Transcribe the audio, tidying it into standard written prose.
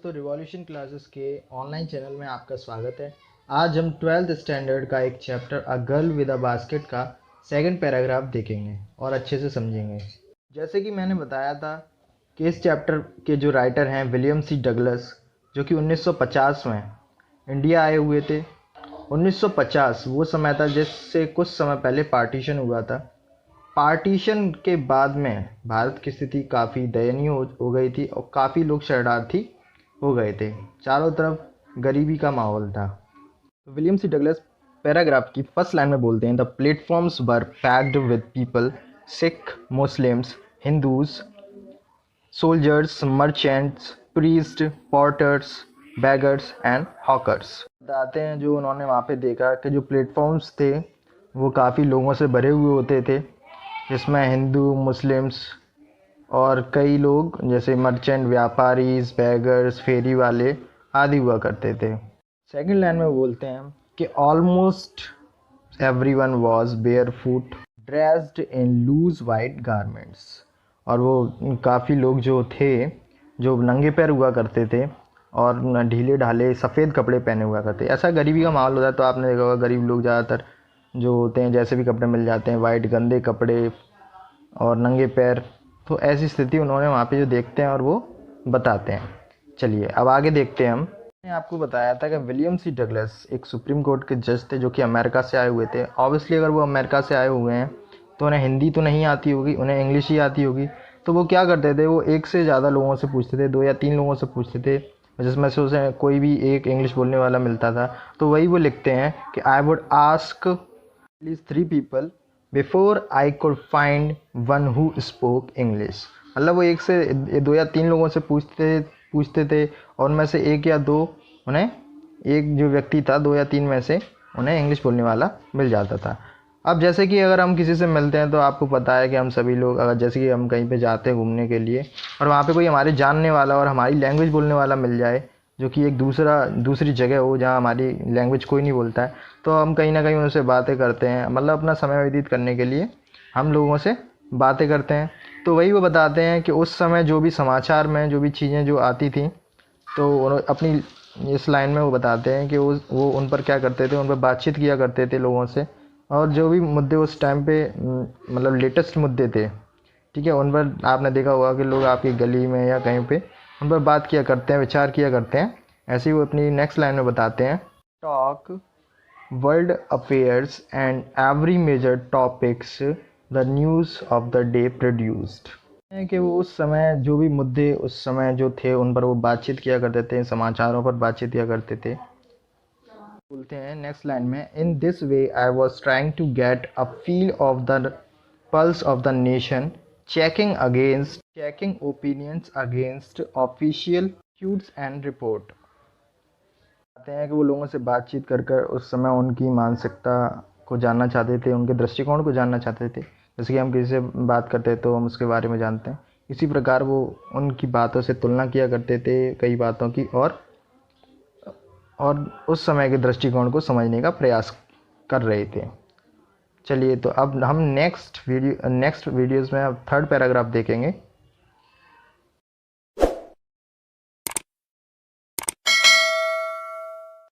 दोस्तों, revolution classes के online channel में आपका स्वागत है। आज हम 12th स्टैंडर्ड का एक chapter a girl with a basket का सेकंड पैराग्राफ देखेंगे और अच्छे से समझेंगे। जैसे कि मैंने बताया था कि इस चैप्टर के जो राइटर हैं विलियम सी डगलस, जो कि 1950 में इंडिया आए हुए थे। 1950 वो समय था जिससे कुछ समय पहले पार्टीशन हुआ था। पार्टीशन के बाद में भारत की स्थिति काफ़ी दयनीय हो गई थी और काफ़ी लोग शरणार्थी हो गए थे। चारों तरफ गरीबी का माहौल था। तो विलियम सी डगलस पैराग्राफ की फर्स्ट लाइन में बोलते हैं, the platforms were packed with people, Sikh, Muslims, Hindus, soldiers, merchants, priest, porters, beggars and hawkers. बताते हैं जो उन्होंने वहाँ पे देखा कि जो प्लेटफॉर्म्स थे वो काफ़ी लोगों से भरे हुए होते थे, जिसमें हिंदू, मुस्लिम्स और कई लोग जैसे मर्चेंट, व्यापारी, बैगर्स, फेरी वाले आदि हुआ करते थे। सेकंड लाइन में बोलते हैं कि almost everyone was barefoot dressed in loose white garments. और वो काफ़ी लोग जो थे जो नंगे पैर हुआ करते थे और ढीले ढाले सफ़ेद कपड़े पहने हुआ करते। ऐसा गरीबी का माहौल होता है, तो आपने देखा होगा गरीब लोग ज़्यादातर जो होते हैं जैसे भी कपड़े मिल जाते हैं, वाइट गंदे कपड़े और नंगे पैर। तो ऐसी स्थिति उन्होंने वहाँ पे जो देखते हैं और वो बताते हैं। चलिए अब आगे देखते हैं। मैंने आपको बताया था कि विलियम सी डगलस एक सुप्रीम कोर्ट के जज थे जो कि अमेरिका से आए हुए थे। ऑब्वियसली अगर वो अमेरिका से आए हुए हैं तो उन्हें हिंदी तो नहीं आती होगी, उन्हें इंग्लिश ही आती होगी। तो वो क्या करते थे, वो एक से ज़्यादा लोगों से पूछते थे, 2 या 3 लोगों से पूछते थे, जिसमें से उसे कोई भी एक इंग्लिश बोलने वाला मिलता था। तो वही वो लिखते हैं कि I would ask at least 3 people before I could find one who spoke English। मतलब वो एक से 2 या 3 लोगों से पूछते थे और उनमें से एक या दो उन्हें, एक जो व्यक्ति था 2 या 3 में से उन्हें इंग्लिश बोलने वाला मिल जाता था। अब जैसे कि अगर हम किसी से मिलते हैं तो आपको पता है कि हम सभी लोग, अगर जैसे कि हम कहीं पे जाते हैं घूमने के लिए और वहाँ पे कोई हमारे जानने वाला और हमारी लैंग्वेज बोलने वाला मिल जाए, जो कि एक दूसरी जगह हो जहाँ हमारी लैंग्वेज कोई नहीं बोलता है, तो हम कहीं ना कहीं उनसे बातें करते हैं। मतलब अपना समय व्यतीत करने के लिए हम लोगों से बातें करते हैं। तो वही वो बताते हैं कि उस समय जो भी समाचार में जो भी चीज़ें जो आती थी, तो अपनी इस लाइन में वो बताते हैं कि वो उन पर क्या करते थे, उन पर बातचीत किया करते थे लोगों से। और जो भी मुद्दे उस टाइम पे मतलब लेटेस्ट मुद्दे थे, ठीक है, उन पर आपने देखा होगा कि लोग आपकी गली में या कहीं पे उन पर बात किया करते हैं, विचार किया करते हैं। ऐसे ही वो अपनी नेक्स्ट लाइन में बताते हैं, talk world affairs and every major topics the news of the day produced. कि वो उस समय जो भी मुद्दे उस समय जो थे उन पर वो बातचीत किया करते थे, समाचारों पर बातचीत किया करते थे। बोलते हैं नेक्स्ट लाइन में, in this way I was trying to get a feel of the pulse of the nation, checking opinions against official tweets and report. कहते हैं कि वो लोगों से बातचीत कर कर उस समय उनकी मानसिकता को जानना चाहते थे, उनके दृष्टिकोण को जानना चाहते थे। जैसे कि हम किसी से बात करते हैं तो हम उसके बारे में जानते हैं, इसी प्रकार वो उनकी बातों से तुलना किया करते थे कई बातों की, और उस समय के दृष्टिकोण को समझने का प्रयास कर रहे थे। चलिए तो अब हम नेक्स्ट वीडियोज़ में अब थर्ड पैराग्राफ देखेंगे।